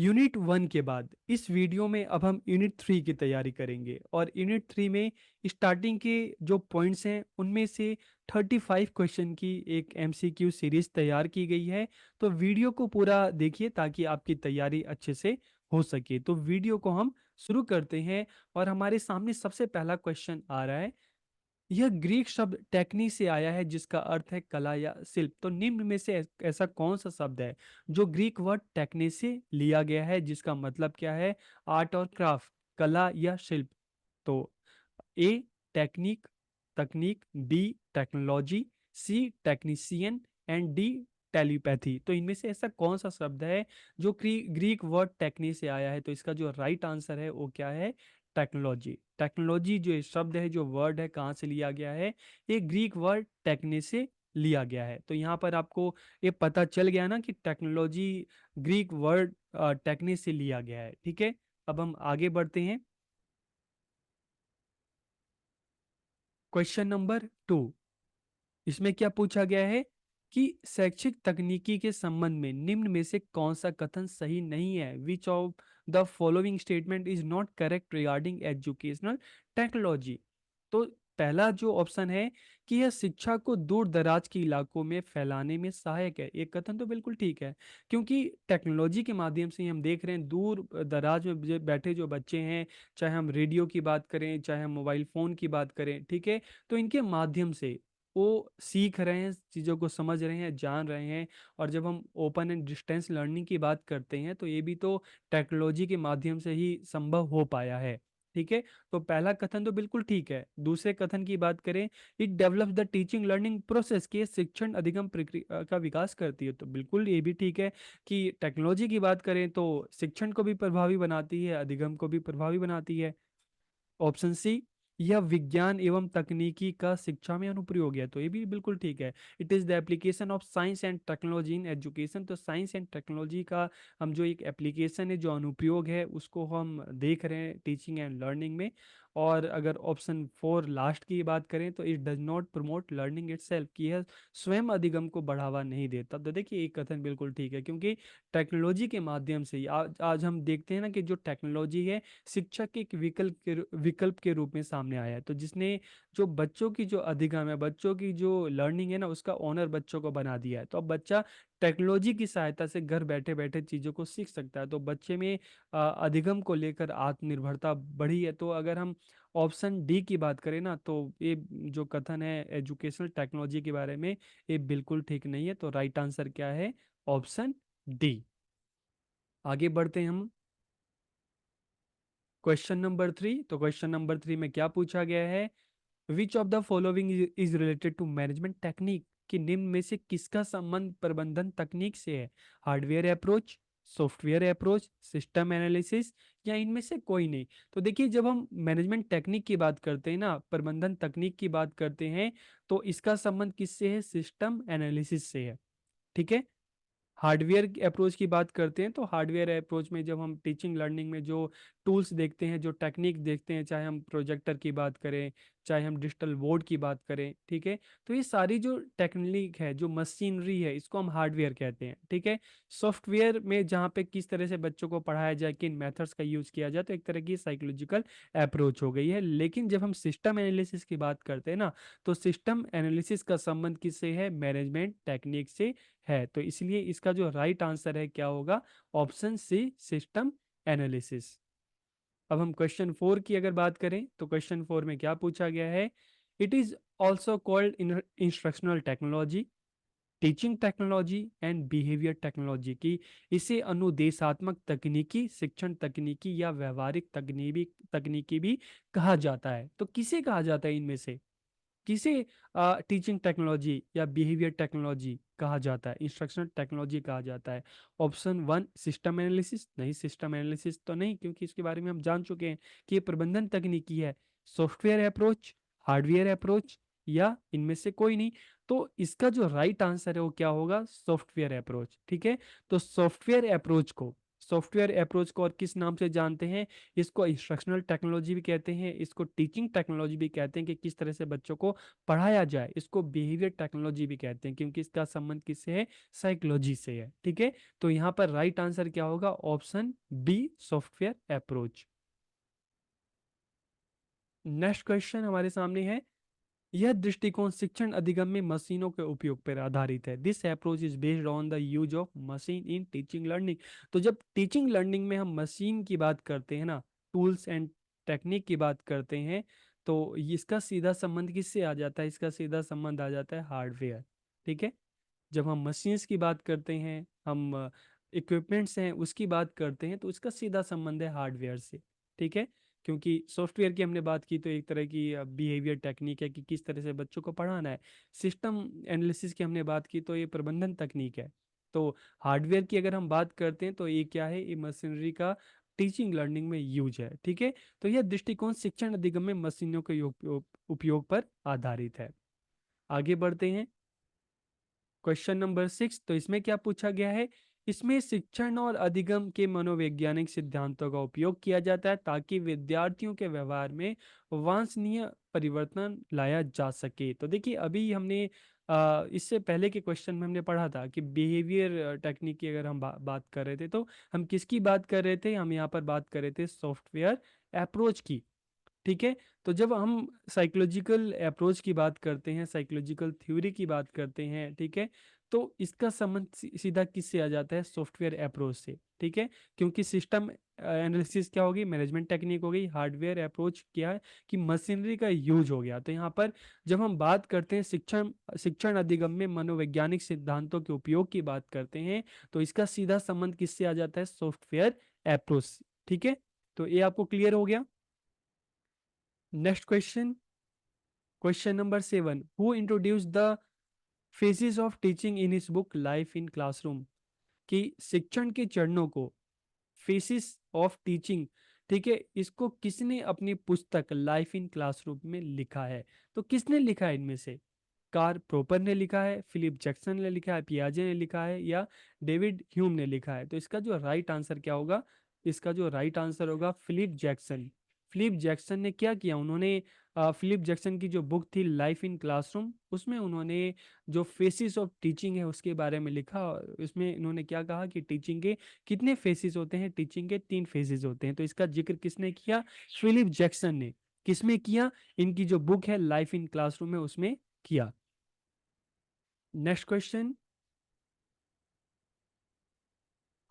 Unit 1 के बाद इस वीडियो में अब हम यूनिट 3 की तैयारी करेंगे और यूनिट 3 में स्टार्टिंग के जो पॉइंट्स हैं उनमें से 35 क्वेश्चन की एक एमसीक्यू सीरीज तैयार की गई है। तो वीडियो को पूरा देखिए ताकि आपकी तैयारी अच्छे से हो सके। तो वीडियो को हम शुरू करते हैं और हमारे सामने सबसे पहला क्वेश्चन आ रहा है। यह ग्रीक शब्द टेक्नी से आया है जिसका अर्थ है कला या शिल्प। तो निम्न में से ऐसा कौन सा शब्द है जो ग्रीक वर्ड टेक्नी से लिया गया है जिसका मतलब क्या है? आर्ट और क्राफ्ट, कला या शिल्प। तो ए टेक्निक, तकनीक, B technology, C technician and D telepathy. तो इनमें से ऐसा कौन सा शब्द है जो ग्रीक वर्ड टेक्नी से आया है? तो इसका जो राइट आंसर है वो क्या है? टेक्नोलॉजी। टेक्नोलॉजी जो ये शब्द है, जो वर्ड है, कहाँ से लिया गया है? ये ग्रीक वर्ड टेक्ने से लिया गया है। तो यहाँ पर आपको ये पता चल गया ना कि टेक्नोलॉजी ग्रीक वर्ड टेक्ने से लिया गया है। ठीक है, अब हम आगे बढ़ते हैं। क्वेश्चन नंबर 2, इसमें क्या पूछा गया है कि शैक्षिक तकनीकी के संबंध में निम्न में से कौन सा कथन सही नहीं है? Which of the following statement is not correct regarding educational technology. तो पहला जो ऑप्शन है कि यह शिक्षा को दूर दराज के इलाकों में फैलाने में सहायक है, ये कथन तो बिल्कुल ठीक है, क्योंकि टेक्नोलॉजी के माध्यम से ही हम देख रहे हैं दूर दराज में बैठे जो बच्चे हैं, चाहे हम रेडियो की बात करें, चाहे हम मोबाइल फ़ोन की बात करें, ठीक है, तो इनके माध्यम से वो सीख रहे हैं, चीज़ों को समझ रहे हैं, जान रहे हैं। और जब हम ओपन एंड डिस्टेंस लर्निंग की बात करते हैं तो ये भी तो टेक्नोलॉजी के माध्यम से ही संभव हो पाया है। ठीक है, तो पहला कथन तो बिल्कुल ठीक है। दूसरे कथन की बात करें, it develops the teaching learning process, के शिक्षण अधिगम प्रक्रिया का विकास करती है, तो बिल्कुल ये भी ठीक है कि टेक्नोलॉजी की बात करें तो शिक्षण को भी प्रभावी बनाती है, अधिगम को भी प्रभावी बनाती है। ऑप्शन सी, यह विज्ञान एवं तकनीकी का शिक्षा में अनुप्रयोग है, तो ये भी बिल्कुल ठीक है। It is the application of science and technology in education. तो साइंस एंड टेक्नोलॉजी का हम जो एक एप्लीकेशन है, जो अनुप्रयोग है, उसको हम देख रहे हैं टीचिंग एंड लर्निंग में। और अगर ऑप्शन 4 लास्ट की बात करें तो it does not promote learning itself, कि यह स्वयं अधिगम को बढ़ावा नहीं देता। तो देखिए एक कथन बिल्कुल ठीक है, क्योंकि टेक्नोलॉजी के माध्यम से ही आज हम देखते हैं ना कि जो टेक्नोलॉजी है शिक्षा के एक विकल्प के रूप में सामने आया है। तो जिसने जो बच्चों की जो अधिगम है, बच्चों की जो लर्निंग है ना, उसका ओनर बच्चों को बना दिया है। तो अब बच्चा टेक्नोलॉजी की सहायता से घर बैठे बैठे चीज़ों को सीख सकता है। तो बच्चे में अधिगम को लेकर आत्मनिर्भरता बढ़ी है। तो अगर हम ऑप्शन डी की बात करें ना, तो ये जो कथन है एजुकेशनल टेक्नोलॉजी के बारे में, ये बिल्कुल ठीक नहीं है। तो राइट आंसर क्या है? Option D. आगे बढ़ते हैं हम क्वेश्चन नंबर 3। तो क्वेश्चन नंबर 3 में क्या पूछा गया है? Which of the following is related to management technique, कि निम्न में से किसका संबंध प्रबंधन तकनीक से है? Hardware approach, software approach, system analysis, या इनमें से कोई नहीं। तो देखिए जब हम मैनेजमेंट टेक्निक की बात करते हैं ना, प्रबंधन तकनीक की बात करते हैं, तो इसका संबंध किससे है? सिस्टम एनालिसिस से है। ठीक है, हार्डवेयर अप्रोच की बात करते हैं तो हार्डवेयर अप्रोच में जब हम टीचिंग लर्निंग में जो टूल्स देखते हैं, जो टेक्निक देखते हैं, चाहे हम प्रोजेक्टर की बात करें, चाहे हम डिजिटल बोर्ड की बात करें, ठीक है, तो ये सारी जो टेक्निक है, जो मशीनरी है, इसको हम हार्डवेयर कहते हैं। ठीक है, सॉफ्टवेयर में जहाँ पे किस तरह से बच्चों को पढ़ाया जाए, किन मेथड्स का यूज किया जाए, तो एक तरह की साइकोलॉजिकल अप्रोच हो गई है। लेकिन जब हम सिस्टम एनालिसिस की बात करते हैं ना, तो सिस्टम एनालिसिस का संबंध किससे है? मैनेजमेंट टेक्निक से है। तो इसलिए इसका जो राइट आंसर है क्या होगा? Option C, system analysis. अब हम क्वेश्चन 4 की अगर बात करें तो क्वेश्चन 4 में क्या पूछा गया है? It is also called instructional technology, teaching technology and behaviour technology, की इसे अनुदेशात्मक तकनीकी, शिक्षण तकनीकी, या व्यावहारिक तकनीकी तकनीकी भी कहा जाता है। तो किसे कहा जाता है इनमें से? किसे टीचिंग टेक्नोलॉजी या बिहेवियर टेक्नोलॉजी कहा जाता है, इंस्ट्रक्शनल टेक्नोलॉजी कहा जाता है? ऑप्शन 1 सिस्टम एनालिसिस, नहीं सिस्टम एनालिसिस तो नहीं, क्योंकि इसके बारे में हम जान चुके हैं कि ये प्रबंधन तकनीकी है। सॉफ्टवेयर अप्रोच, हार्डवेयर अप्रोच, या इनमें से कोई नहीं। तो इसका जो राइट आंसर है वो क्या होगा? Software approach. ठीक है, तो सॉफ्टवेयर अप्रोच को और किस नाम से जानते हैं? इसको इंस्ट्रक्शनल टेक्नोलॉजी भी कहते हैं, इसको टीचिंग टेक्नोलॉजी भी कहते हैं कि किस तरह से बच्चों को पढ़ाया जाए, इसको बिहेवियर टेक्नोलॉजी भी कहते हैं क्योंकि इसका संबंध किससे है? साइकोलॉजी से है। ठीक है, तो यहाँ पर राइट आंसर क्या होगा? Option B, software approach. Next question हमारे सामने है, यह दृष्टिकोण शिक्षण अधिगम में मशीनों के उपयोग पर आधारित है। This approach is based on the use of machine in teaching learning. तो जब टीचिंग लर्निंग में हम मशीन की बात करते हैं ना, टूल्स एंड टेक्निक की बात करते हैं, तो इसका सीधा संबंध किससे आ जाता है? इसका सीधा संबंध आ जाता है हार्डवेयर। ठीक है, जब हम मशीन्स की बात करते हैं, हम इक्विपमेंट्स हैं उसकी बात करते हैं, तो इसका सीधा संबंध है हार्डवेयर से। ठीक है, क्योंकि सॉफ्टवेयर की हमने बात की तो एक तरह की बिहेवियर टेक्निक है कि किस तरह से बच्चों को पढ़ाना है। सिस्टम एनालिसिस की हमने बात की तो ये प्रबंधन तकनीक है। तो हार्डवेयर की अगर हम बात करते हैं तो ये क्या है? ये मशीनरी का टीचिंग लर्निंग में यूज है। ठीक है, तो यह दृष्टिकोण शिक्षण अधिगम में मशीनों के उपयोग पर आधारित है। आगे बढ़ते हैं, क्वेश्चन नंबर 6। तो इसमें क्या पूछा गया है? इसमें शिक्षण और अधिगम के मनोवैज्ञानिक सिद्धांतों का उपयोग किया जाता है ताकि विद्यार्थियों के व्यवहार में वांछनीय परिवर्तन लाया जा सके। तो देखिए अभी हमने इससे पहले के क्वेश्चन में हमने पढ़ा था कि बिहेवियर टेक्निक की अगर हम बात कर रहे थे, तो हम किसकी बात कर रहे थे? हम यहाँ पर बात कर रहे थे सॉफ्टवेयर अप्रोच की। ठीक है, तो जब हम साइकोलॉजिकल अप्रोच की बात करते हैं, साइकोलॉजिकल थ्योरी की बात करते हैं, ठीक है, तो इसका संबंध सीधा किससे आ जाता है? सॉफ्टवेयर अप्रोच से। ठीक है, क्योंकि सिस्टम एनालिसिस क्या होगी? मैनेजमेंट टेक्निक हो गई। हार्डवेयर अप्रोच क्या है? कि मशीनरी का यूज हो गया। तो यहाँ पर जब हम बात करते हैं शिक्षण शिक्षण अधिगम में मनोवैज्ञानिक सिद्धांतों के उपयोग की बात करते हैं, तो इसका सीधा संबंध किससे आ जाता है? Software approach. ठीक है, तो ये आपको क्लियर हो गया। Next question, question number 7। Who introduce the phases of teaching in his book life in classroom? कि शिक्षण के चरणों को, फेसिस ऑफ टीचिंग, ठीक है, इसको किसने अपनी पुस्तक लाइफ इन क्लासरूम में लिखा है? तो किसने लिखा है इनमें से? कार्ल प्रॉपर ने लिखा है, फिलिप जैक्सन ने लिखा है, पियाजे ने लिखा है, या डेविड ह्यूम ने लिखा है? तो इसका जो राइट आंसर क्या होगा? इसका जो राइट आंसर होगा फिलिप जैक्सन। फिलिप जैक्सन ने क्या किया? उन्होंने फिलिप जैक्सन की जो बुक थी लाइफ इन क्लासरूम, उसमें उन्होंने जो फेसिस ऑफ टीचिंग है उसके बारे में लिखा। और इसमें इन्होंने क्या कहा कि टीचिंग के कितने फेसिस होते हैं? टीचिंग के 3 फेजेस होते हैं। तो इसका जिक्र किसने किया? फिलिप जैक्सन ने। किसमें किया? इनकी जो बुक है लाइफ इन क्लासरूम है उसमें किया। Next question,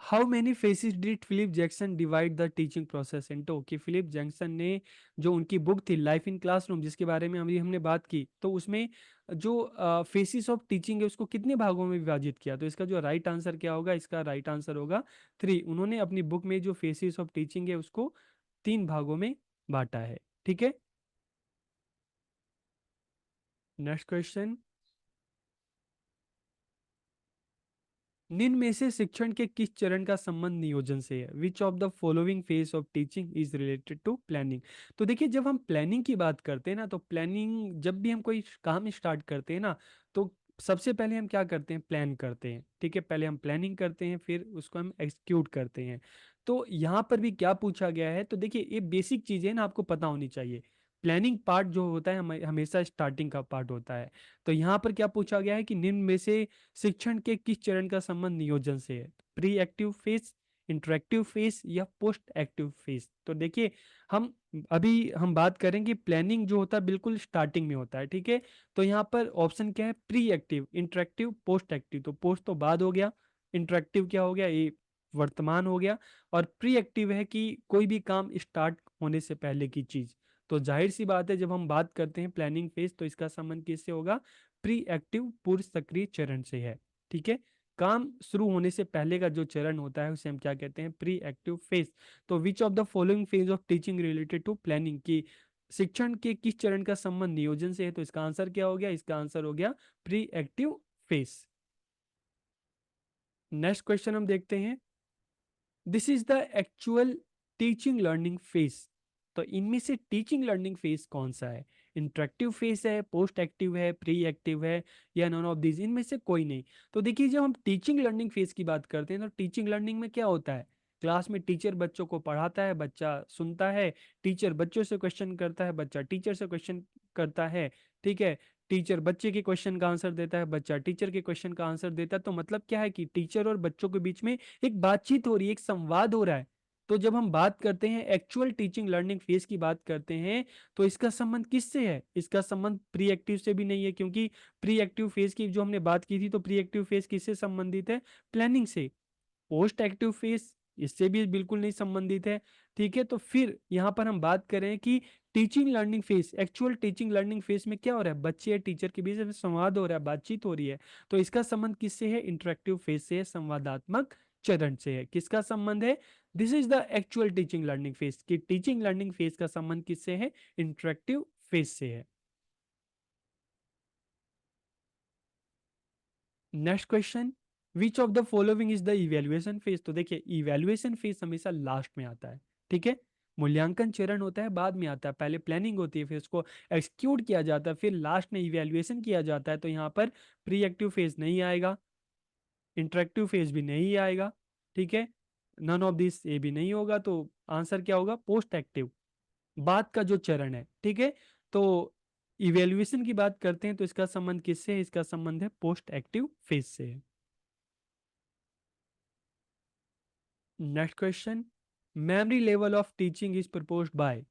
how many phases did Philip Jackson divide the teaching process into? कि फिलिप जैक्सन ने जो उनकी बुक थी लाइफ इन क्लासरूम जिसके बारे में अभी हमने बात की, तो उसमें जो फेसिस ऑफ टीचिंग है उसको कितने भागों में विभाजित किया? तो इसका जो राइट आंसर क्या होगा? इसका राइट आंसर होगा 3। उन्होंने अपनी बुक में जो फेसिस ऑफ टीचिंग है उसको 3 भागों में बांटा है। ठीक है, नेक्स्ट क्वेश्चन, निम्न में से शिक्षण के किस चरण का संबंध नियोजन से है? Which of the following phase of teaching is related to planning? तो देखिए जब हम प्लानिंग की बात करते हैं ना, तो प्लानिंग जब भी हम कोई काम स्टार्ट करते हैं ना, तो सबसे पहले हम क्या करते हैं? प्लान करते हैं। ठीक है, पहले हम प्लानिंग करते हैं फिर उसको हम एग्जीक्यूट करते हैं। तो यहाँ पर भी क्या पूछा गया है? तो देखिए ये बेसिक चीजें ना आपको पता होनी चाहिए। प्लानिंग पार्ट जो होता है हमेशा स्टार्टिंग का पार्ट होता है। तो यहाँ पर क्या पूछा गया है कि निम्न में से शिक्षण के किस चरण का संबंध नियोजन से है? Pre active phase, interactive phase, या पोस्ट एक्टिव फेज? तो देखिए हम अभी हम बात करेंगे प्लानिंग जो होता है बिल्कुल स्टार्टिंग में होता है। ठीक है, तो यहाँ पर ऑप्शन क्या है? Pre active, interactive, post active. तो पोस्ट तो बाद हो गया, इंटरेक्टिव क्या हो गया? ये वर्तमान हो गया, और प्री एक्टिव है कि कोई भी काम स्टार्ट होने से पहले की चीज। तो जाहिर सी बात है जब हम बात करते हैं प्लानिंग फेज तो इसका संबंध किससे होगा? प्री एक्टिव, पूर्व सक्रिय चरण से है। ठीक है, काम शुरू होने से पहले का जो चरण होता है उसे हम क्या कहते हैं? Pre active phase. तो which of the following phase of teaching related to planning? की शिक्षण के किस चरण का संबंध नियोजन से है? तो इसका आंसर क्या हो गया? इसका आंसर हो गया pre active phase. Next question हम देखते हैं, this is the actual teaching learning phase. तो इनमें से टीचिंग लर्निंग फेज कौन सा है? इंटरेक्टिव फेज है, पोस्ट एक्टिव है, प्री एक्टिव है, या नॉन ऑफ दिस? इनमें से कोई नहीं। तो देखिए जब हम टीचिंग लर्निंग फेज की बात करते हैं तो टीचिंग लर्निंग में क्या होता है? क्लास में टीचर बच्चों को पढ़ाता है, बच्चा सुनता है, टीचर बच्चों से क्वेश्चन करता है, बच्चा टीचर से क्वेश्चन करता है, ठीक है। टीचर बच्चे के क्वेश्चन का आंसर देता है, बच्चा टीचर के क्वेश्चन का आंसर देता है। तो मतलब क्या है कि टीचर और बच्चों के बीच में एक बातचीत हो रही है, एक संवाद हो रहा है। तो जब हम बात करते हैं एक्चुअल टीचिंग लर्निंग फेज की बात करते हैं, तो इसका संबंध किससे है? इसका संबंध प्री एक्टिव से भी नहीं है, क्योंकि प्री एक्टिव फेज की जो हमने बात की थी, तो प्री एक्टिव फेज किससे संबंधित है? प्लानिंग से। पोस्ट एक्टिव फेज इससे भी बिल्कुल नहीं संबंधित है, ठीक है। तो फिर यहाँ पर हम बात करें कि teaching learning phase, actual teaching learning phase में क्या हो रहा है? बच्चे या टीचर के बीच में संवाद हो रहा है, बातचीत हो रही है। तो इसका संबंध किससे है? इंटरेक्टिव फेज से है, संवादात्मक चरण से है। किसका संबंध है? This is the actual teaching learning phase. कि टीचिंग लर्निंग फेज का संबंध किससे है? इंटरेक्टिव फेज से है। Next question, which of the following is the evaluation phase? तो देखिए इवेल्युएशन फेज हमेशा लास्ट में आता है, ठीक है। मूल्यांकन चरण होता है बाद में आता है, पहले प्लानिंग होती है, फिर उसको एक्सक्यूट किया जाता है, फिर लास्ट में इवेल्युएशन किया जाता है। तो यहाँ पर प्री एक्टिव फेज नहीं आएगा, इंटरेक्टिव फेज भी नहीं आएगा, ठीक है। नन ऑफ दिस ये भी नहीं होगा। तो आंसर क्या होगा? पोस्ट एक्टिव, बाद का जो चरण है, ठीक है। तो इवेल्युएशन की बात करते हैं तो इसका संबंध किससे है? इसका संबंध है पोस्ट एक्टिव फेज से है। Next question, memory level of teaching is proposed by.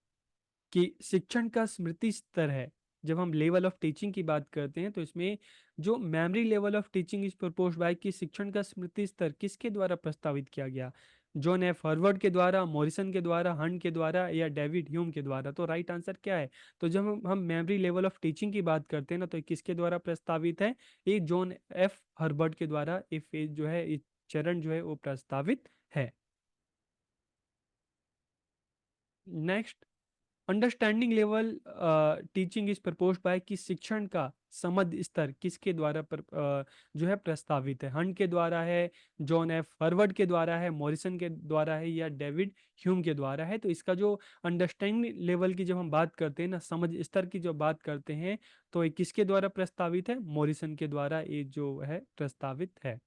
कि शिक्षण का स्मृति स्तर है। जब हम लेवल ऑफ टीचिंग की बात करते हैं तो इसमें जो memory level of teaching is proposed by, कि शिक्षण का स्मृति स्तर किसके द्वारा प्रस्तावित किया गया? जॉन एफ हार्वर्ड के द्वारा, मॉरिसन के द्वारा, हंट के द्वारा, या डेविड ह्यूम के द्वारा? तो राइट आंसर क्या है? तो जब हम मेमोरी लेवल ऑफ टीचिंग की बात करते हैं ना, तो ये किसके द्वारा प्रस्तावित है? ये जॉन एफ हार्वर्ड के द्वारा ये फेज जो है, ये चरण जो है वो प्रस्तावित है। Next, understanding level teaching is proposed by, कि शिक्षण का समझ स्तर किसके द्वारा जो है प्रस्तावित है? हंट के द्वारा है, जॉन एफ हार्वर्ड के द्वारा है, मॉरिसन के द्वारा है, या डेविड ह्यूम के द्वारा है? तो इसका जो अंडरस्टैंडिंग लेवल की जब हम बात करते हैं ना, समझ स्तर की जो बात करते हैं, तो ये किसके द्वारा प्रस्तावित है? मॉरिसन के द्वारा ये जो है प्रस्तावित है।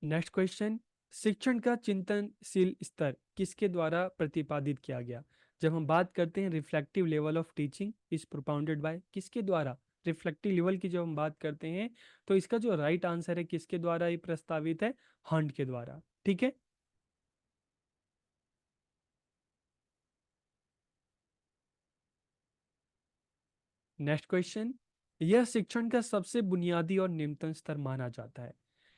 नेक्स्ट क्वेश्चन, शिक्षण का चिंतनशील स्तर किसके द्वारा प्रतिपादित किया गया? जब हम बात करते हैं reflective level of teaching is propounded bye, किसके द्वारा? रिफ्लेक्टिव लेवल की जब हम बात करते हैं तो इसका जो राइट आंसर है किसके द्वारा ये प्रस्तावित है? हंट के द्वारा, ठीक है। नेक्स्ट क्वेश्चन, यह शिक्षण का सबसे बुनियादी और निम्नतम स्तर माना जाता है।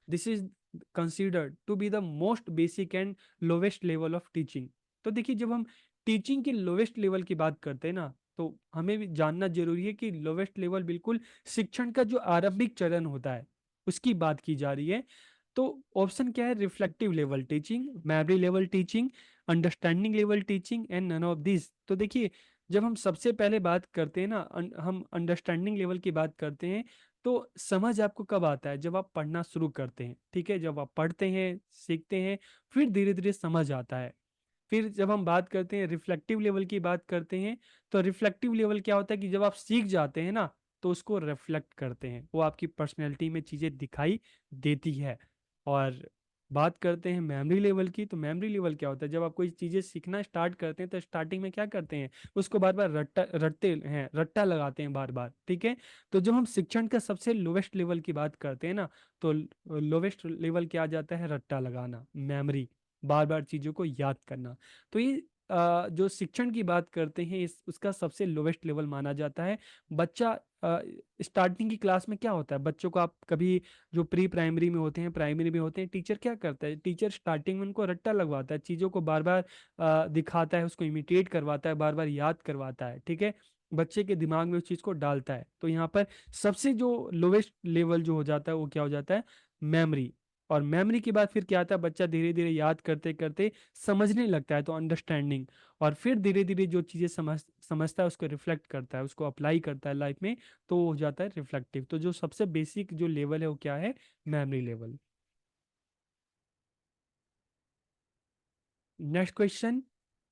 This is considered to be the most basic and lowest level of teaching. तो देखिए जब हम टीचिंग की लोवेस्ट लेवल की बात करते हैं ना, तो हमें भी जानना जरूरी है कि लोवेस्ट लेवल बिल्कुल शिक्षण का जो आरंभिक चरण होता है उसकी बात की जा रही है। तो ऑप्शन क्या है? Reflective level teaching, memory level teaching, understanding level teaching, and none of this. तो देखिए जब हम सबसे पहले बात करते हैं ना, हम अंडरस्टैंडिंग लेवल की बात करते हैं, तो समझ आपको कब आता है? जब आप पढ़ना शुरू करते हैं, ठीक है। जब आप पढ़ते हैं, सीखते हैं, फिर धीरे धीरे समझ आता है। फिर जब हम बात करते हैं रिफ्लेक्टिव लेवल की बात करते हैं, तो रिफ्लेक्टिव लेवल क्या होता है? कि जब आप सीख जाते हैं ना, तो उसको रिफ्लेक्ट करते हैं, वो आपकी पर्सनैलिटी में चीज़ें दिखाई देती है। और बात करते हैं मेमोरी लेवल की, तो मेमोरी लेवल क्या होता है? जब आप कोई चीज़ें सीखना स्टार्ट करते हैं तो स्टार्टिंग में क्या करते हैं? उसको बार बार रटते हैं, रट्टा लगाते हैं बार बार, ठीक है। तो जब हम शिक्षण का सबसे लोवेस्ट लेवल की बात करते हैं ना, तो लोवेस्ट लेवल क्या आ जाता है? रट्टा लगाना, मेमोरी, बार बार चीज़ों को याद करना। तो ये जो शिक्षण की बात करते हैं इस उसका सबसे लोवेस्ट लेवल माना जाता है। बच्चा स्टार्टिंग की क्लास में क्या होता है? बच्चों को आप कभी जो प्री प्राइमरी में होते हैं, प्राइमरी में होते हैं, टीचर क्या करता है? टीचर स्टार्टिंग में उनको रट्टा लगवाता है, चीज़ों को बार बार दिखाता है, उसको इमिटेट करवाता है, बार बार याद करवाता है, ठीक है। बच्चे के दिमाग में उस चीज़ को डालता है। तो यहाँ पर सबसे जो लोवेस्ट लेवल जो हो जाता है वो क्या हो जाता है? मेमोरी। और मेमोरी के बाद फिर क्या आता है? बच्चा धीरे धीरे याद करते करते समझने लगता है, तो अंडरस्टैंडिंग। और फिर धीरे धीरे जो चीज़ें समझता है उसको रिफ्लेक्ट करता है, उसको अप्लाई करता है लाइफ में, तो वो हो जाता है रिफ्लेक्टिव। तो जो सबसे बेसिक जो लेवल है वो क्या है? Memory level. Next question,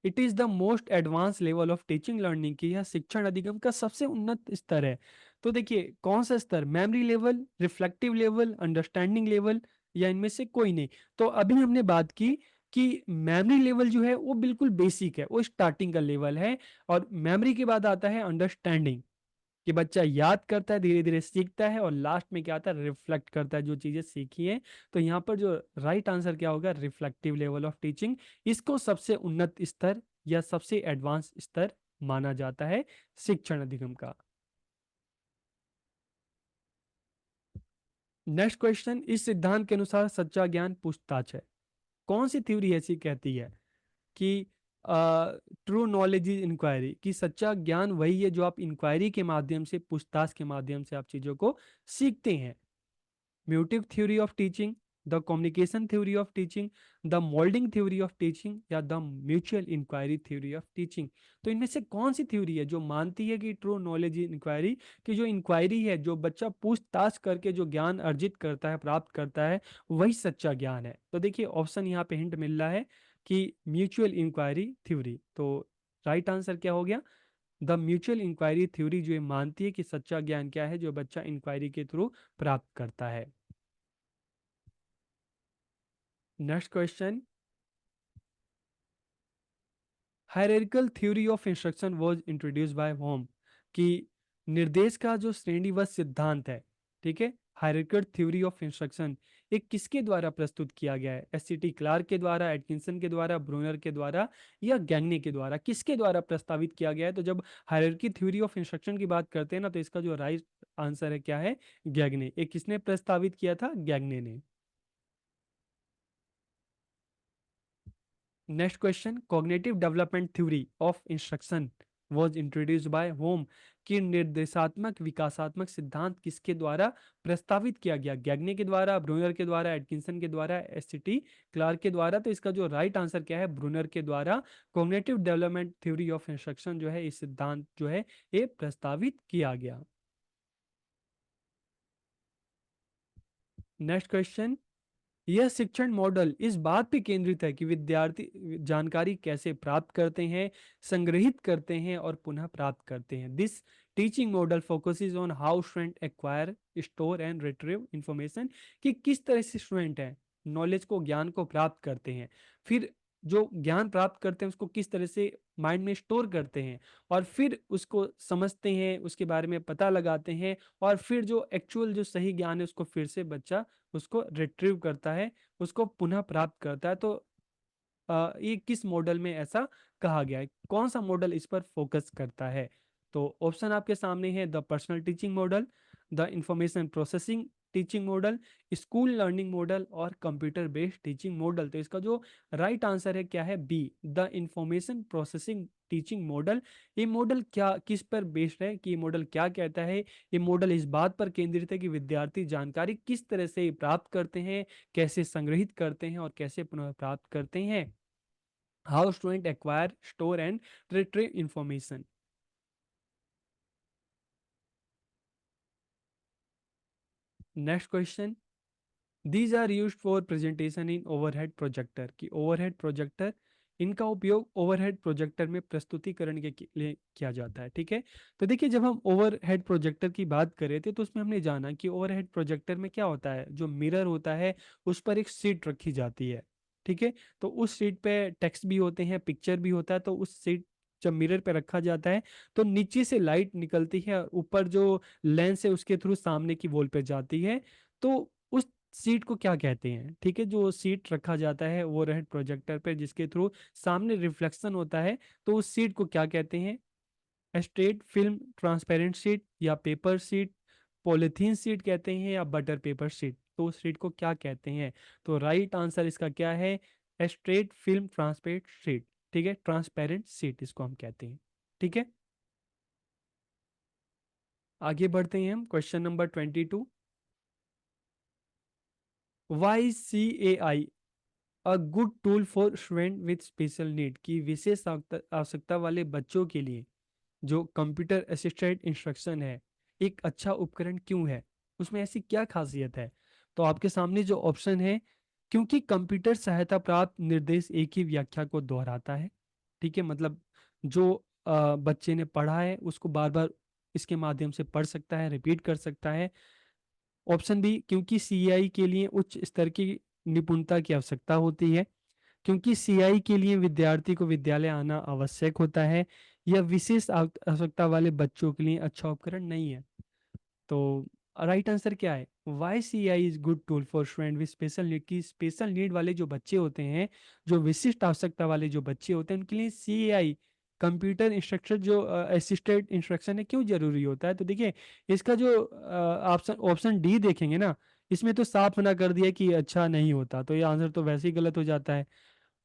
it is the most advance level of teaching learning, की यह शिक्षण अधिगम का सबसे उन्नत स्तर है। तो देखिए कौन सा स्तर, memory level, reflective level, understanding level, या इनमें से कोई नहीं। तो अभी हमने बात की कि मेमोरी लेवल जो है वो बिल्कुल बेसिक है, वो स्टार्टिंग का लेवल है। और मेमोरी के बाद आता है अंडरस्टैंडिंग, कि बच्चा याद करता है, धीरे धीरे सीखता है, और लास्ट में क्या आता है, रिफ्लेक्ट करता है जो चीजें सीखी है। तो यहाँ पर जो राइट आंसर क्या होगा, रिफ्लेक्टिव लेवल ऑफ टीचिंग। इसको सबसे उन्नत स्तर या सबसे एडवांस स्तर माना जाता है शिक्षण अधिगम का। नेक्स्ट क्वेश्चन, इस सिद्धांत के अनुसार सच्चा ज्ञान पूछताछ है। कौन सी थ्योरी ऐसी कहती है कि ट्रू नॉलेज इज इंक्वायरी, कि सच्चा ज्ञान वही है जो आप इंक्वायरी के माध्यम से, पूछताछ के माध्यम से आप चीजों को सीखते हैं। Motive theory of teaching, the communication theory of teaching, the moulding theory of teaching, या the mutual inquiry theory of teaching. तो इनमें से कौन सी थ्योरी है जो मानती है कि ट्रू नॉलेज इंक्वायरी, कि जो इंक्वायरी है, जो बच्चा पूछताछ करके जो ज्ञान अर्जित करता है, प्राप्त करता है, वही सच्चा ज्ञान है। तो देखिए ऑप्शन यहाँ पे हिंट मिल रहा है कि म्यूचुअल इंक्वायरी थ्योरी। तो राइट आंसर क्या हो गया, द म्यूचुअल इंक्वायरी थ्योरी, जो ये मानती है कि सच्चा ज्ञान क्या है, जो बच्चा इंक्वायरी के थ्रू प्राप्त करता है। Next question, hierarchical theory of instruction was introduced by home, कि निर्देश का जो श्रेणीबद्ध सिद्धांत है, ठीक है, हायरार्किकल थ्योरी ऑफ इंस्ट्रक्शन, ये किसके द्वारा प्रस्तुत किया गया है, एससीटी क्लार्क के द्वारा, एटकिंसन के द्वारा, ब्रूनर के द्वारा, या गैग्ने के द्वारा, किसके द्वारा प्रस्तावित किया गया है। तो जब हायरार्की थ्योरी ऑफ इंस्ट्रक्शन की बात करते हैं ना, तो इसका जो राइट आंसर है क्या है, गैग्ने। ये किसने प्रस्तावित किया था, गैग्ने ने। Next question, cognitive development theory of instruction was introduced by home, कि निर्देशात्मक विकासात्मक सिद्धांत किसके द्वारा प्रस्तावित किया गया, गैग्ने के द्वारा, ब्रूनर के द्वारा, एटकिंसन के द्वारा, एससीटी क्लार्क के द्वारा। तो इसका जो राइट आंसर क्या है, ब्रूनर के द्वारा cognitive development theory of instruction जो है, इस सिद्धांत जो है ये प्रस्तावित किया गया। नेक्स्ट क्वेश्चन, यह शिक्षण मॉडल इस बात पे केंद्रित है कि विद्यार्थी जानकारी कैसे प्राप्त करते हैं, संग्रहित करते हैं और पुनः प्राप्त करते हैं। This teaching model focuses on how student acquire, store and retrieve information, कि किस तरह से स्टूडेंट है नॉलेज को, ज्ञान को प्राप्त करते हैं, फिर जो ज्ञान प्राप्त करते हैं उसको किस तरह से माइंड में स्टोर करते हैं, और फिर उसको समझते हैं, उसके बारे में पता लगाते हैं, और फिर जो एक्चुअल जो सही ज्ञान है उसको फिर से बच्चा उसको रिट्रीव करता है, उसको पुनः प्राप्त करता है। तो ये किस मॉडल में ऐसा कहा गया है, कौन सा मॉडल इस पर फोकस करता है। तो ऑप्शन आपके सामने है, the personal teaching model, the information processing teaching model, school learning model, और कंप्यूटर बेस्ड टीचिंग मॉडल। तो इसका जो राइट आंसर है क्या है, B, the information processing teaching model. ये मॉडल क्या, किस पर बेस्ड है, कि ये मॉडल क्या कहता है, ये मॉडल इस बात पर केंद्रित है कि विद्यार्थी जानकारी किस तरह से प्राप्त करते हैं, कैसे संग्रहित करते हैं और कैसे पुनः प्राप्त करते हैं। How student acquire, store and retrieve information. Next question, these are use for presentation in overhead projector, की ओवरहेड प्रोजेक्टर, इनका उपयोग ओवरहेड प्रोजेक्टर में प्रस्तुतिकरण के लिए किया जाता है। ठीक है, तो देखिए जब हम ओवरहेड प्रोजेक्टर की बात कर रहे थे तो उसमें हमने जाना कि ओवरहेड प्रोजेक्टर में क्या होता है, जो मिरर होता है उस पर एक सीट रखी जाती है। ठीक है, तो उस सीट पे टेक्स्ट भी होते हैं, पिक्चर भी होता है। तो उस सीट जब मिरर पे रखा जाता है तो नीचे से लाइट निकलती है और ऊपर जो लेंस है उसके थ्रू सामने की वॉल पे जाती है। तो उस सीट को क्या कहते हैं, ठीक है, जो सीट रखा जाता है वो रहेड प्रोजेक्टर पे जिसके थ्रू सामने रिफ्लेक्शन होता है, तो उस सीट को क्या कहते हैं, स्ट्रेट फिल्म ट्रांसपेरेंट सीट, या पेपर सीट, पॉलिथीन सीट कहते हैं, या बटर पेपर सीट। तो उस सीट को क्या कहते हैं। तो राइट आंसर इसका क्या है, स्ट्रेट फिल्म ट्रांसपेरेंट सीट। ठीक है, ट्रांसपेरेंट सीट इसको हम कहते हैं। ठीक है, आगे बढ़ते हैं हम, question number 22, why C A I a good tool for student with special need, की विशेष आवश्यकता वाले बच्चों के लिए जो कंप्यूटर असिस्टेड इंस्ट्रक्शन है एक अच्छा उपकरण क्यों है, उसमें ऐसी क्या खासियत है। तो आपके सामने जो ऑप्शन है, क्योंकि कंप्यूटर सहायता प्राप्त निर्देश एक ही व्याख्या को दोहराता है। ठीक है, मतलब जो बच्चे ने पढ़ा है उसको बार बार इसके माध्यम से पढ़ सकता है, रिपीट कर सकता है। ऑप्शन बी, क्योंकि सीआई के लिए उच्च स्तर की निपुणता की आवश्यकता होती है। क्योंकि सीआई के लिए विद्यार्थी को विद्यालय आना आवश्यक होता है। या विशेष आवश्यकता वाले बच्चों के लिए अच्छा उपकरण नहीं है। तो राइट आंसर क्या है? Why C I is good tool for student with special need. की स्पेशल नीड वाले जो बच्चे होते हैं, जो विशिष्ट आवश्यकता वाले जो बच्चे होते हैं, उनके लिए सी आई कंप्यूटर इंस्ट्रक्शन जो असिस्टेड इंस्ट्रक्शन है क्यों जरूरी होता है? तो देखिए, इसका जो ऑप्शन ऑप्शन डी देखेंगे ना, इसमें तो साफ मना कर दिया कि अच्छा नहीं होता, तो ये आंसर तो वैसे ही गलत हो जाता है।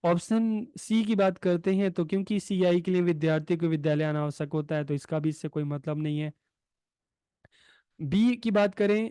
ऑप्शन सी की बात करते हैं तो क्योंकि सीआई के लिए विद्यार्थी को विद्यालय आना आवश्यक होता है, तो इसका भी इससे कोई मतलब नहीं है। बी की बात करें,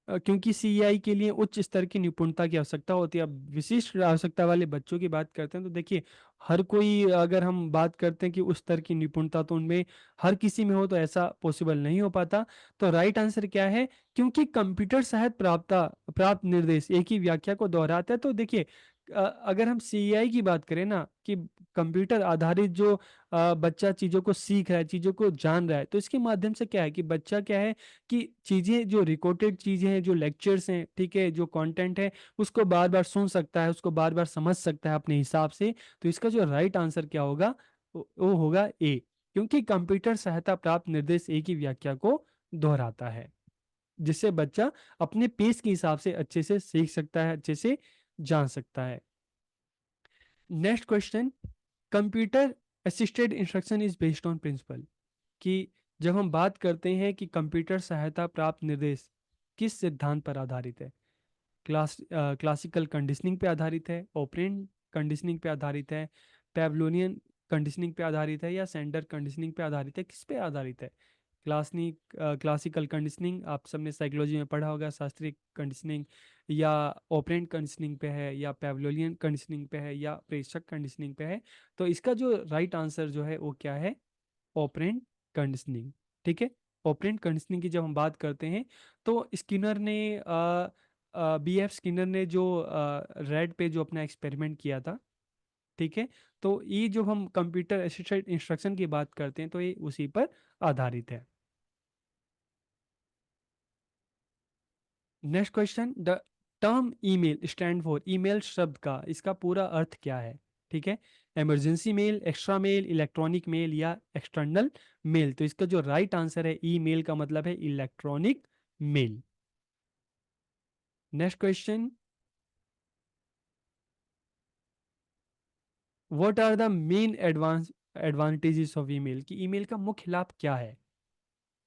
क्योंकि सीईआई के लिए उच्च स्तर की निपुणता की आवश्यकता होती है। अब विशिष्ट आवश्यकता वाले बच्चों की बात करते हैं तो देखिए, हर कोई, अगर हम बात करते हैं कि उस स्तर की निपुणता तो उनमें हर किसी में हो, तो ऐसा पॉसिबल नहीं हो पाता। तो राइट आंसर क्या है? क्योंकि कंप्यूटर सहायता प्राप्त निर्देश एक ही व्याख्या को दोहराता है। तो देखिए, अगर हम सीईआई की बात करें ना, कि कंप्यूटर आधारित जो बच्चा चीज़ों को सीख रहा है, चीज़ों को जान रहा है, तो इसके माध्यम से क्या है कि बच्चा क्या है कि चीज़ें जो रिकॉर्डेड चीज़ें हैं, जो लेक्चर्स हैं, ठीक है, जो कंटेंट है, उसको बार बार सुन सकता है, उसको बार बार समझ सकता है अपने हिसाब से। तो इसका जो राइट आंसर क्या होगा? वो होगा ए। क्योंकि कंप्यूटर सहायता प्राप्त निर्देश एक ही व्याख्या को दोहराता है, जिससे बच्चा अपने पेस के हिसाब से अच्छे से सीख सकता है, अच्छे से जान सकता है। Next question, computer assisted instruction is based on principle. कि जब हम बात करते हैं कि कंप्यूटर सहायता प्राप्त निर्देश किस सिद्धांत पर आधारित है? क्लासिकल कंडीशनिंग पे आधारित है, ऑपरेंट कंडीशनिंग पे आधारित है, पेवलोनियन कंडीशनिंग पे आधारित है, या सेंडर कंडीशनिंग पे आधारित है? किस पे आधारित है? क्लासिकल कंडीशनिंग आप सबने साइकोलॉजी में पढ़ा होगा, शास्त्रीय कंडीशनिंग, या ऑपरेंट कंडीशनिंग पे है, या पेवलोनियन कंडीशनिंग पे है, या प्रेषक कंडीशनिंग पे है? तो इसका जो राइट आंसर जो है वो क्या है? Operant conditioning. ठीक है। ऑपरेंट कंडीशनिंग की जब हम बात करते हैं तो स्किनर ने बी एफ स्किनर ने जो रेड पे जो अपना एक्सपेरिमेंट किया था, ठीक है, तो ये जो हम कंप्यूटर असिस्टेड इंस्ट्रक्शन की बात करते हैं तो ये उसी पर आधारित है। Next question, the term email stand for, email शब्द का इसका पूरा अर्थ क्या है? ठीक है, emergency mail, extra mail, electronic mail, या एक्सटर्नल मेल? तो इसका जो राइट आंसर है, ईमेल का मतलब है electronic mail. Next question, what are the main advantages of email? कि ईमेल का मुख्य लाभ क्या है?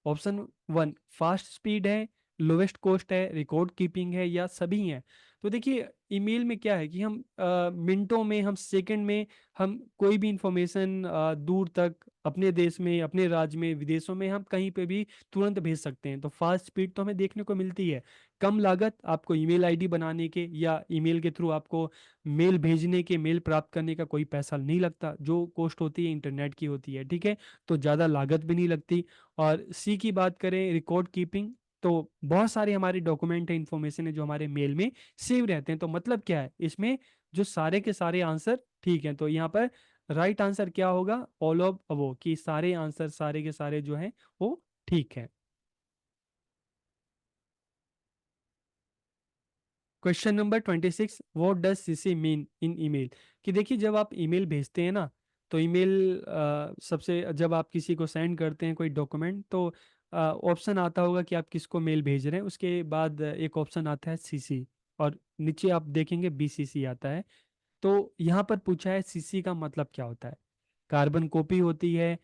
ऑप्शन वन, फास्ट स्पीड है, लोवेस्ट कॉस्ट है, रिकॉर्ड कीपिंग है, या सभी हैं? तो देखिए, ईमेल में क्या है कि हम मिनटों में, हम सेकंड में, हम कोई भी इंफॉर्मेशन दूर तक, अपने देश में, अपने राज्य में, विदेशों में, हम कहीं पे भी तुरंत भेज सकते हैं। तो फास्ट स्पीड तो हमें देखने को मिलती है। कम लागत आपको ईमेल आईडी बनाने के, या ईमेल के थ्रू आपको मेल भेजने के, मेल प्राप्त करने का कोई पैसा नहीं लगता। जो कॉस्ट होती है इंटरनेट की होती है, ठीक है, तो ज़्यादा लागत भी नहीं लगती। और सी की बात करें, रिकॉर्ड कीपिंग, तो बहुत सारे हमारे डॉक्यूमेंट है, इंफॉर्मेशन है, जो हमारे मेल में सेव रहते हैं। तो मतलब क्या है इसमें, जो सारे के सारे आंसर ठीक हैं। तो यहाँ पर राइट आंसर क्या होगा? ऑल ऑफ वो, कि सारे आंसर, सारे के सारे जो हैं वो ठीक है। Question number 26, what does CC mean in email? कि देखिए, जब आप ईमेल भेजते हैं ना, तो ईमेल सबसे, जब आप किसी को सेंड करते हैं कोई डॉक्यूमेंट, तो ऑप्शन आता होगा कि आप किसको मेल भेज रहे हैं। उसके बाद एक ऑप्शन आता है सीसी, और नीचे आप देखेंगे बीसीसी आता है। तो यहाँ पर पूछा है सीसी का मतलब क्या होता है? कार्बन कॉपी होती है,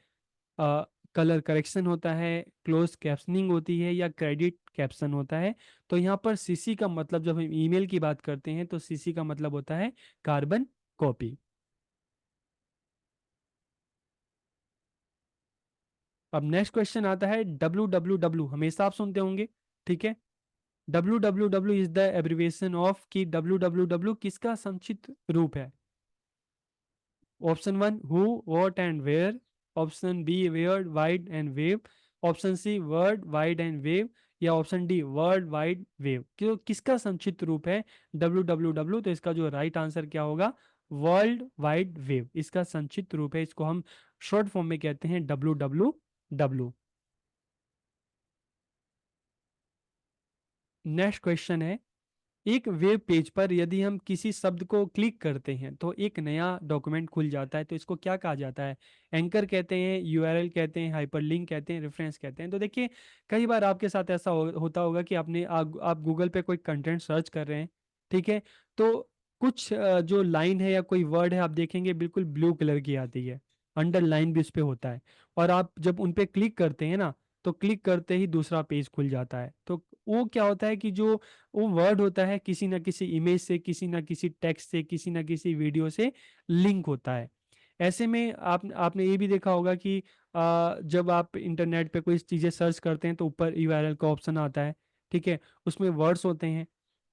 कलर करेक्शन होता है, क्लोज कैप्शनिंग होती है, या क्रेडिट कैप्शन होता है? तो यहाँ पर सीसी का मतलब, जब हम ईमेल की बात करते हैं तो सीसी का मतलब होता है कार्बन कॉपी। अब नेक्स्ट क्वेश्चन आता है डब्ल्यू डब्ल्यू डब्ल्यू, हमेशा आप सुनते होंगे, ठीक है। W W W is the abbreviation of, की डब्ल्यू डब्ल्यू डब्ल्यू किसका संक्षिप्त रूप है? Option one, who, what and where. Option B, where, wide and wave. Option C, world wide and wave. या option D, world wide wave. क्यों, किसका संक्षिप्त रूप है डब्ल्यू डब्ल्यू डब्ल्यू? तो इसका जो राइट आंसर क्या होगा? वर्ल्ड वाइड वेव इसका संक्षिप्त रूप है। इसको हम शॉर्ट फॉर्म में कहते हैं W W W. Next question है, एक वेब पेज पर यदि हम किसी शब्द को क्लिक करते हैं तो एक नया डॉक्यूमेंट खुल जाता है, तो इसको क्या कहा जाता है? एंकर कहते हैं, यूआरएल कहते हैं, हाइपरलिंक कहते हैं, रेफरेंस कहते हैं। तो देखिए, कई बार आपके साथ ऐसा होता होगा कि आप गूगल पे कोई कंटेंट सर्च कर रहे हैं, ठीक है? तो कुछ जो लाइन है या कोई वर्ड है, आप देखेंगे बिल्कुल ब्लू कलर की आती है, अंडरलाइन भी उस पे होता है, और आप जब उन पे क्लिक करते हैं ना, तो क्लिक करते ही दूसरा पेज खुल जाता है। तो वो क्या होता है कि जो वो वर्ड होता है किसी ना किसी इमेज से, किसी ना किसी टेक्स्ट से, किसी ना किसी वीडियो से लिंक होता है। ऐसे में आपने ये भी देखा होगा कि जब आप इंटरनेट पे कोई चीज़ें सर्च करते हैं तो ऊपर यूआरएल का ऑप्शन आता है, ठीक है? उसमें वर्ड्स होते हैं,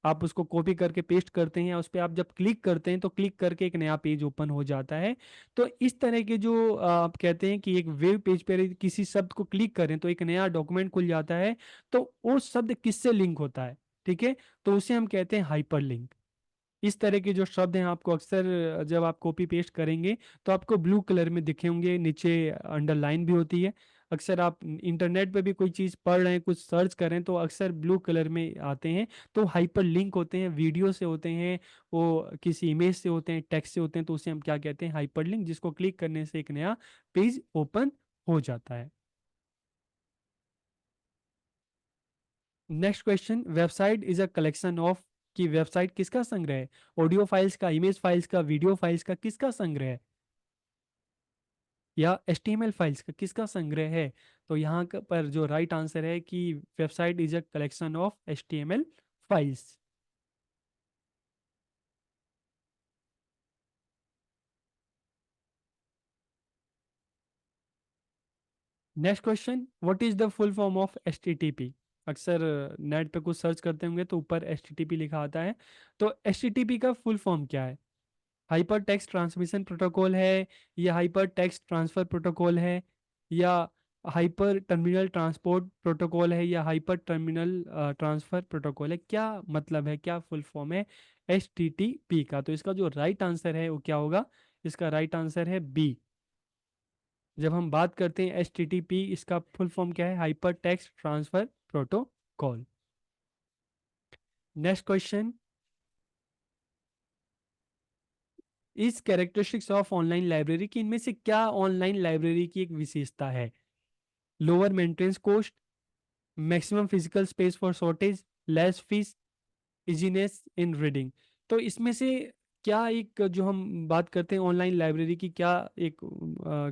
आप उसको कॉपी करके पेस्ट करते हैं, उस पर आप जब क्लिक करते हैं तो क्लिक करके एक नया पेज ओपन हो जाता है। तो इस तरह के जो आप कहते हैं कि एक वेब पेज पर किसी शब्द को क्लिक करें तो एक नया डॉक्यूमेंट खुल जाता है, तो वो शब्द किससे लिंक होता है? ठीक है, तो उसे हम कहते हैं हाइपरलिंक। इस तरह के जो शब्द हैं आपको अक्सर जब आप कॉपी पेस्ट करेंगे तो आपको ब्लू कलर में दिखे होंगे, नीचे अंडरलाइन भी होती है। अक्सर आप इंटरनेट पे भी कोई चीज़ पढ़ रहे हैं, कुछ सर्च कर रहे हैं, तो अक्सर ब्लू कलर में आते हैं। तो हाइपर लिंक होते हैं, वीडियो से होते हैं, वो किसी इमेज से होते हैं, टेक्स्ट से होते हैं, तो उसे हम क्या कहते हैं? हाइपर लिंक, जिसको क्लिक करने से एक नया पेज ओपन हो जाता है। Next question, website is a collection of, कि वेबसाइट किसका संग्रह है? ऑडियो फाइल्स का, इमेज फाइल्स का, वीडियो फाइल्स का, किसका संग्रह है? या एचटीएमएल फाइल्स का, किसका संग्रह है? तो यहाँ पर जो राइट आंसर है कि website is a collection of HTML files. Next question, what is the full form of HTTP? अक्सर नेट पे कुछ सर्च करते होंगे तो ऊपर एचटीटीपी लिखा आता है, तो एचटीटीपी का फुल फॉर्म क्या है? हाइपर टेक्स्ट ट्रांसमिशन प्रोटोकॉल है, या हाइपर टेक्स्ट ट्रांसफर प्रोटोकॉल है, या हाइपर टर्मिनल ट्रांसपोर्ट प्रोटोकॉल है, या हाइपर टर्मिनल ट्रांसफर प्रोटोकॉल है? क्या मतलब है, क्या फुल फॉर्म है एच टी टी पी का? तो इसका जो राइट आंसर है वो क्या होगा? इसका राइट आंसर है बी। जब हम बात करते हैं एच टी टी पी, इसका फुल फॉर्म क्या है? Hyper text transfer protocol. Next question, इस कैरेक्टरिस्टिक्स ऑफ ऑनलाइन लाइब्रेरी की इनमें से क्या ऑनलाइन लाइब्रेरी की एक विशेषता है? Lower maintenance cost, maximum physical space for shortage, less fees, easiness in reading. तो इसमें से क्या एक, जो हम बात करते हैं ऑनलाइन लाइब्रेरी की, क्या एक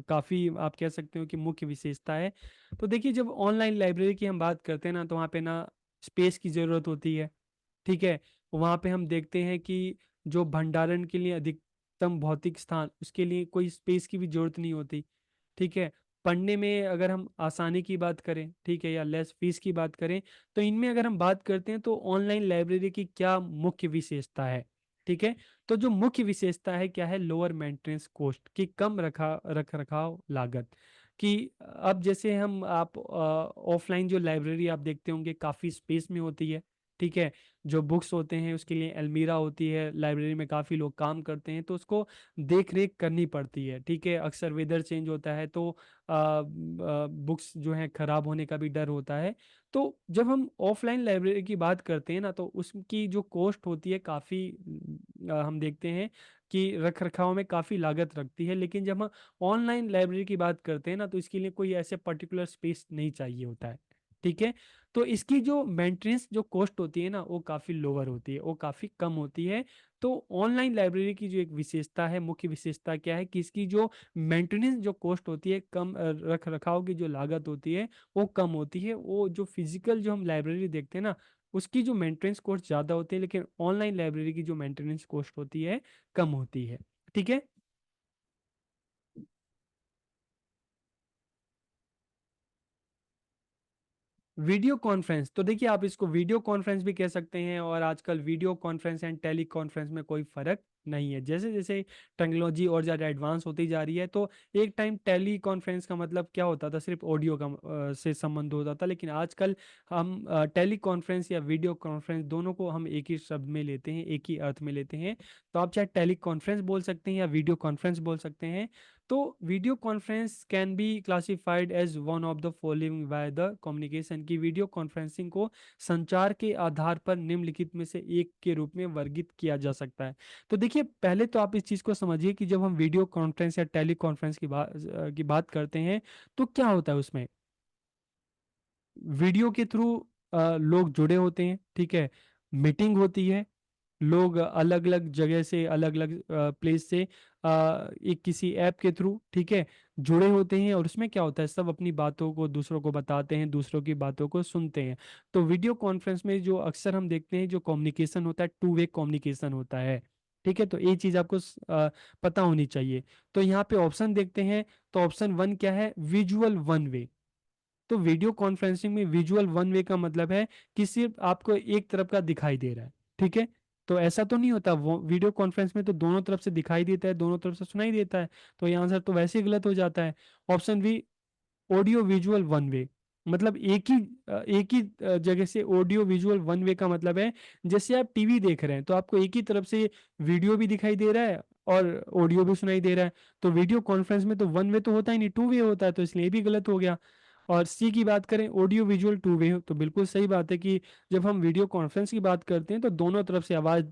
काफ़ी आप कह सकते हो कि मुख्य विशेषता है? तो देखिए, जब ऑनलाइन लाइब्रेरी की हम बात करते हैं ना, तो वहाँ पे ना स्पेस की ज़रूरत होती है, ठीक है? वहाँ पे हम देखते हैं कि जो भंडारण के लिए अधिकतम भौतिक स्थान, उसके लिए कोई स्पेस की भी जरूरत नहीं होती, ठीक है? पढ़ने में अगर हम आसानी की बात करें, ठीक है, या लेस फीस की बात करें, तो इनमें अगर हम बात करते हैं तो ऑनलाइन लाइब्रेरी की क्या मुख्य विशेषता है? ठीक है, तो जो मुख्य विशेषता है क्या है? लोअर मेंटेनेंस कॉस्ट, की कम रख रखाव लागत। कि अब जैसे हम आप ऑफलाइन जो लाइब्रेरी आप देखते होंगे काफ़ी स्पेस में होती है, ठीक है? जो बुक्स होते हैं उसके लिए अलमीरा होती है, लाइब्रेरी में काफ़ी लोग काम करते हैं, तो उसको देख रेख करनी पड़ती है, ठीक है? अक्सर वेदर चेंज होता है तो बुक्स जो हैं ख़राब होने का भी डर होता है। तो जब हम ऑफलाइन लाइब्रेरी की बात करते हैं ना, तो उसकी जो कॉस्ट होती है काफ़ी, हम देखते हैं कि रख रखाव में काफ़ी लागत रखती है। लेकिन जब हम ऑनलाइन लाइब्रेरी की बात करते हैं ना, तो इसके लिए कोई ऐसे पर्टिकुलर स्पेस नहीं चाहिए होता है, ठीक है? तो इसकी जो मेंटेनेंस जो कॉस्ट होती है ना, वो काफ़ी लोअर होती है, वो काफ़ी कम होती है। तो ऑनलाइन लाइब्रेरी की जो एक विशेषता है, मुख्य विशेषता क्या है कि इसकी जो मेंटेनेंस जो कॉस्ट होती है कम, रख रखाव की जो लागत होती है वो कम होती है। वो जो फिजिकल जो हम लाइब्रेरी देखते हैं ना, उसकी जो मेंटेनेंस कॉस्ट ज़्यादा होती है, लेकिन ऑनलाइन लाइब्रेरी की जो मेंटेनेंस कॉस्ट होती है कम होती है, ठीक है? वीडियो कॉन्फ्रेंस, तो देखिए आप इसको वीडियो कॉन्फ्रेंस भी कह सकते हैं, और आजकल video conference and teleconference में कोई फ़र्क नहीं है। जैसे जैसे टेक्नोलॉजी और ज़्यादा एडवांस होती जा रही है, तो एक टाइम टेली कॉन्फ्रेंस का मतलब क्या होता था? सिर्फ ऑडियो का से संबंध होता था, लेकिन आजकल हम टेली कॉन्फ्रेंस या वीडियो कॉन्फ्रेंस दोनों को हम एक ही शब्द में लेते हैं, एक ही अर्थ में लेते हैं। तो आप चाहे टेली कॉन्फ्रेंस बोल सकते हैं या वीडियो कॉन्फ्रेंस बोल सकते हैं। तो video conference can be classified as one of the following by the communication, की वीडियो कॉन्फ्रेंसिंग को संचार के आधार पर निम्नलिखित में से एक के रूप में वर्गीकृत किया जा सकता है। तो देखिए, पहले तो आप इस चीज को समझिए कि जब हम वीडियो कॉन्फ्रेंस या टेली कॉन्फ्रेंस की बात करते हैं, तो क्या होता है उसमें। वीडियो के थ्रू लोग जुड़े होते हैं, ठीक है। मीटिंग होती है, लोग अलग अलग जगह से, अलग अलग प्लेस से एक किसी ऐप के थ्रू, ठीक है, जुड़े होते हैं। और उसमें क्या होता है, सब अपनी बातों को दूसरों को बताते हैं, दूसरों की बातों को सुनते हैं। तो वीडियो कॉन्फ्रेंस में जो अक्सर हम देखते हैं, जो कम्युनिकेशन होता है, टू वे कम्युनिकेशन होता है, ठीक है। तो ये चीज आपको पता होनी चाहिए। तो यहाँ पे ऑप्शन देखते हैं। तो ऑप्शन वन क्या है, विजुअल वन वे। तो वीडियो कॉन्फ्रेंसिंग में विजुअल वन वे का मतलब है कि सिर्फ आपको एक तरफ का दिखाई दे रहा है, ठीक है। तो ऐसा तो नहीं होता, वो वीडियो कॉन्फ्रेंस में तो दोनों तरफ से दिखाई देता है, दोनों तरफ से सुनाई देता है। तो ये आंसर तो वैसे ही गलत हो जाता है। Option B, audio visual one way, मतलब एक ही जगह से ऑडियो विजुअल वन वे का मतलब है, जैसे आप टीवी देख रहे हैं तो आपको एक ही तरफ से वीडियो भी दिखाई दे रहा है और ऑडियो भी सुनाई दे रहा है। तो वीडियो कॉन्फ्रेंस में तो वन वे तो होता ही नहीं, टू वे होता है, तो इसलिए ये भी गलत हो गया। और सी की बात करें, ऑडियो विजुअल टू वे, तो बिल्कुल सही बात है कि जब हम वीडियो कॉन्फ्रेंस की बात करते हैं तो दोनों तरफ से आवाज़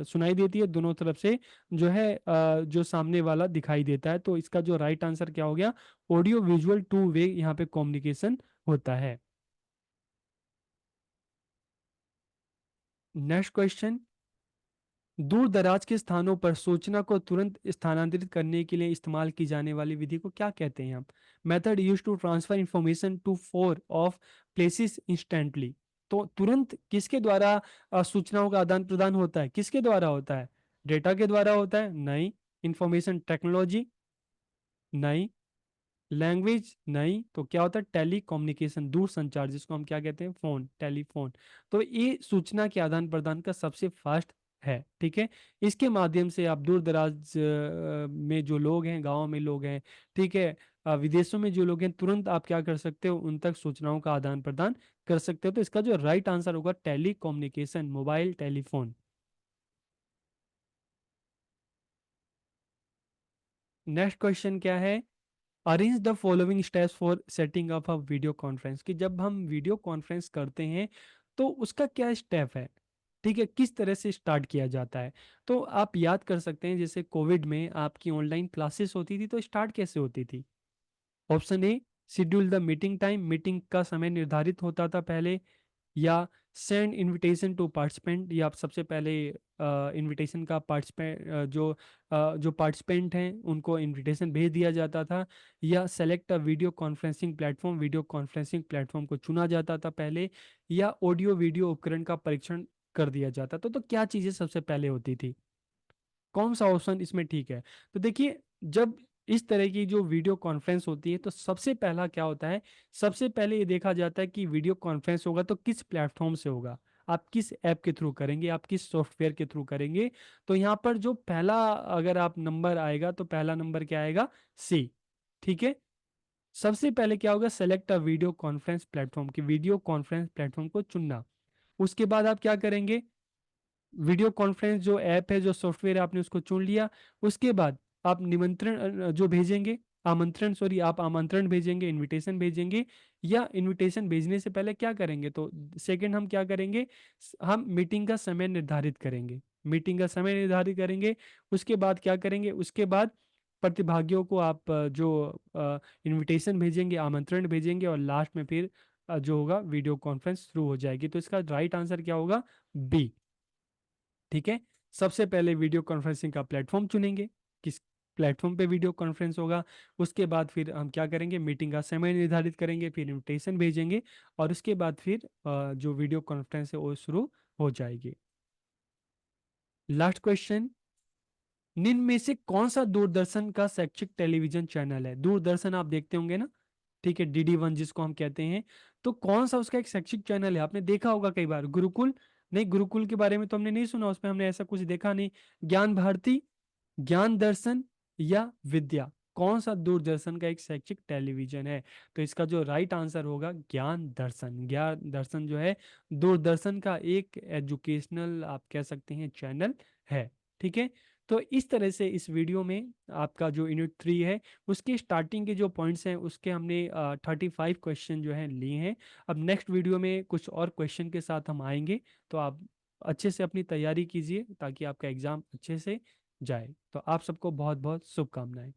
सुनाई देती है, दोनों तरफ से जो है जो सामने वाला दिखाई देता है। तो इसका जो राइट आंसर क्या हो गया, ऑडियो विजुअल टू वे यहाँ पे कम्युनिकेशन होता है। नेक्स्ट क्वेश्चन, दूर दराज के स्थानों पर सूचना को तुरंत स्थानांतरित करने के लिए इस्तेमाल की जाने वाली विधि को क्या कहते हैं हम। Method use to transfer information to four of places instantly. तो तुरंत किसके द्वारा सूचनाओं का आदान प्रदान होता है, किसके द्वारा होता है, डेटा के द्वारा होता है, नहीं। इंफॉर्मेशन टेक्नोलॉजी, नहीं। लैंग्वेज, नहीं। तो क्या होता है, टेली कम्युनिकेशन, दूर संचार, जिसको हम क्या कहते हैं, फोन, टेलीफोन। तो ये सूचना के आदान प्रदान का सबसे फास्ट है, ठीक है। इसके माध्यम से आप दूर दराज में जो लोग हैं, गांव में लोग हैं, ठीक है, विदेशों में जो लोग हैं, तुरंत आप क्या कर सकते हो, उन तक सूचनाओं का आदान प्रदान कर सकते हो। तो इसका जो राइट आंसर होगा, telecommunication, mobile telephone. Next question क्या है, arrange the following steps for setting up a video conference, कि जब हम वीडियो कॉन्फ्रेंस करते हैं तो उसका क्या स्टेप है, ठीक है, किस तरह से स्टार्ट किया जाता है। तो आप याद कर सकते हैं, जैसे कोविड में आपकी ऑनलाइन क्लासेस होती थी, तो स्टार्ट कैसे होती थी। Option A, schedule the meeting time, meeting का समय निर्धारित होता था पहले। या सेंड इनविटेशन टू पार्टिसिपेंट, या आप सबसे पहले इनविटेशन का पार्टिसिपेंट जो पार्टिसिपेंट हैं उनको इनविटेशन भेज दिया जाता था। या select a video conferencing platform, video conferencing platform को चुना जाता था पहले। या ऑडियो वीडियो उपकरण का परीक्षण कर दिया जाता था। तो क्या चीज़ें सबसे पहले होती थी, कौन सा ऑप्शन इसमें ठीक है। तो देखिए, जब इस तरह की जो वीडियो कॉन्फ्रेंस होती है तो सबसे पहला क्या होता है, सबसे पहले ये देखा जाता है कि वीडियो कॉन्फ्रेंस होगा तो किस प्लेटफॉर्म से होगा, आप किस ऐप के थ्रू करेंगे, आप किस सॉफ्टवेयर के थ्रू करेंगे। तो यहाँ पर जो पहला अगर आप नंबर आएगा तो पहला नंबर क्या आएगा, सी, ठीक है। सबसे पहले क्या होगा, select a video conference platform, की वीडियो कॉन्फ्रेंस प्लेटफॉर्म को चुनना। उसके बाद आप क्या करेंगे, वीडियो कॉन्फ्रेंस जो ऐप है, जो सॉफ्टवेयर आपने उसको चुन लिया। उसके बाद आप निमंत्रण जो भेजेंगे, आमंत्रण, सॉरी, आप आमंत्रण भेजेंगे, इनविटेशन भेजेंगे। या इनविटेशन भेजने से पहले क्या करेंगे, तो सेकंड हम क्या करेंगे, हम मीटिंग का समय निर्धारित करेंगे, मीटिंग का समय निर्धारित करेंगे। उसके बाद क्या करेंगे, उसके बाद प्रतिभागियों को आप जो इनविटेशन भेजेंगे, आमंत्रण भेजेंगे, और लास्ट में फिर जो होगा वीडियो कॉन्फ्रेंस शुरू हो जाएगी। तो इसका राइट आंसर क्या होगा, बी, ठीक है। सबसे पहले वीडियो कॉन्फ्रेंसिंग का प्लेटफॉर्म चुनेंगे, किस प्लेटफॉर्म पे वीडियो कॉन्फ्रेंस होगा। उसके बाद फिर हम क्या करेंगे, मीटिंग का समय निर्धारित करेंगे, फिर इनविटेशन भेजेंगे, और उसके बाद फिर जो वीडियो कॉन्फ्रेंस है वो शुरू हो जाएगी। लास्ट क्वेश्चन, निम्न में से कौन सा दूरदर्शन का शैक्षिक टेलीविजन चैनल है। दूरदर्शन आप देखते होंगे ना, ठीक है, डीडी वन जिसको हम कहते हैं। तो कौन सा उसका एक शैक्षिक चैनल है, आपने देखा होगा कई बार, गुरुकुल, नहीं, गुरुकुल के बारे में तो हमने नहीं सुना, उसमें हमने ऐसा कुछ देखा नहीं। ज्ञान भारती, ज्ञान दर्शन, या विद्या, कौन सा दूरदर्शन का एक शैक्षिक टेलीविजन है। तो इसका जो राइट आंसर होगा, ज्ञान दर्शन। ज्ञान दर्शन जो है दूरदर्शन का एक एजुकेशनल आप कह सकते हैं चैनल है, ठीक है। तो इस तरह से इस वीडियो में आपका जो यूनिट 3 है उसके स्टार्टिंग के जो पॉइंट्स हैं उसके हमने 35 क्वेश्चन जो हैं लिए हैं। अब नेक्स्ट वीडियो में कुछ और क्वेश्चन के साथ हम आएंगे, तो आप अच्छे से अपनी तैयारी कीजिए ताकि आपका एग्ज़ाम अच्छे से जाए। तो आप सबको बहुत बहुत शुभकामनाएं।